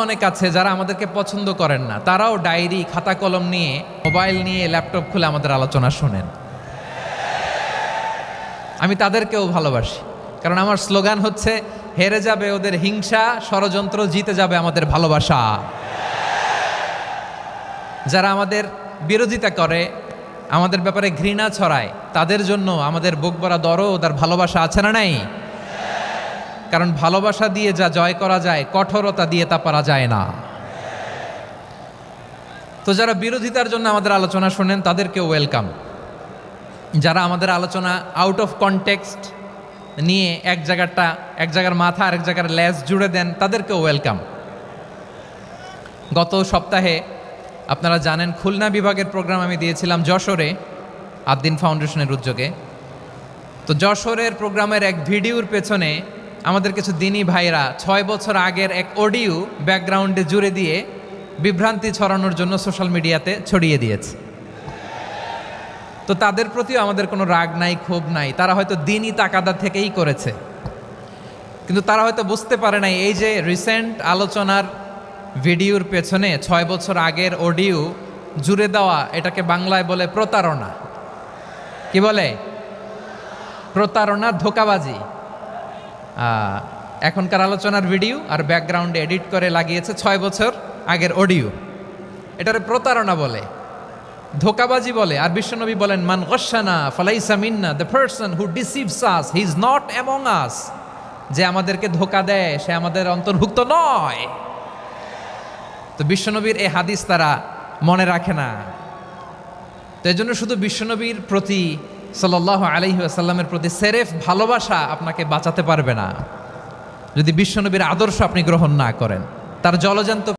অনেক আছে যারা আমাদেরকে পছন্দ করেন না, তারাও ডায়েরি খাতা কলম নিয়ে, মোবাইল নিয়ে, ল্যাপটপ খুলে আমাদের আলোচনা শোনেন। আমি তাদেরকেও ভালোবাসি, কারণ আমার স্লোগান হচ্ছে, হেরে যাবে ওদের হিংসা, ষড়যন্ত্র, জিতে যাবে আমাদের ভালোবাসা। যারা আমাদের বিরোধিতা করে, আমাদের ব্যাপারে ঘৃণা ছড়ায়, তাদের জন্য আমাদের বুক ভরা দরদ আর ভালোবাসা আছে না নাই? কারণ ভালোবাসা দিয়ে যা জয় করা যায়, কঠোরতা দিয়ে তা পারা যায় না। তো যারা বিরোধিতার জন্য আমাদের আলোচনা শোনেন, তাদেরকেও ওয়েলকাম। যারা আমাদের আলোচনা আউট অফ কনটেক্সট নিয়ে এক জায়গার মাথা আর এক জায়গার লেজ জুড়ে দেন, তাদেরকেও ওয়েলকাম। গত সপ্তাহে আপনারা জানেন, খুলনা বিভাগের প্রোগ্রাম আমি দিয়েছিলাম যশোরে, আদ্দিন ফাউন্ডেশনের উদ্যোগে। তো যশোরের প্রোগ্রামের এক ভিডিওর পেছনে আমাদের কিছু দিনী ভাইরা 6 বছর আগের এক অডিও ব্যাকগ্রাউন্ডে জুড়ে দিয়ে বিভ্রান্তি ছড়ানোর জন্য সোশ্যাল মিডিয়াতে ছড়িয়ে দিয়েছে। তো তাদের প্রতিও আমাদের কোনো রাগ নাই, ক্ষোভ নাই। তারা হয়তো দিনই তাকাদা থেকেই করেছে, কিন্তু তারা হয়তো বুঝতে পারে নাই এই যে রিসেন্ট আলোচনার ভিডিওর পেছনে 6 বছর আগের অডিও জুড়ে দেওয়া, এটাকে বাংলায় বলে প্রতারণা। কি বলে? প্রতারণা, ধোঁকাবাজি। এখনকার আলোচনার ভিডিও আর ব্যাকগ্রাউন্ডে এডিট করে লাগিয়েছে 6 বছর আগের অডিও। এটারে প্রতারণা বলে, ধোঁকাবাজি বলে। আর বিশ্বনবী বলেন, মান গশানা ফালাইসা মিন্না, the person who deceives us, he is not among us. যে আমাদেরকে ধোঁকা দেয়, সে আমাদের অন্তর্ভুক্ত নয়। তো বিশ্বনবীর এই হাদিস তারা মনে রাখে না। তো এই জন্য শুধু বিশ্বনবীর প্রতি সাল্লাল্লাহু আলাইহি ওয়াসাল্লামের প্রতি সেরেফ ভালোবাসা আপনাকে বাঁচাতে পারবে না, যদি বিশ্বনবীর আদর্শ আপনি গ্রহণ না করেন। তার জলজান্ত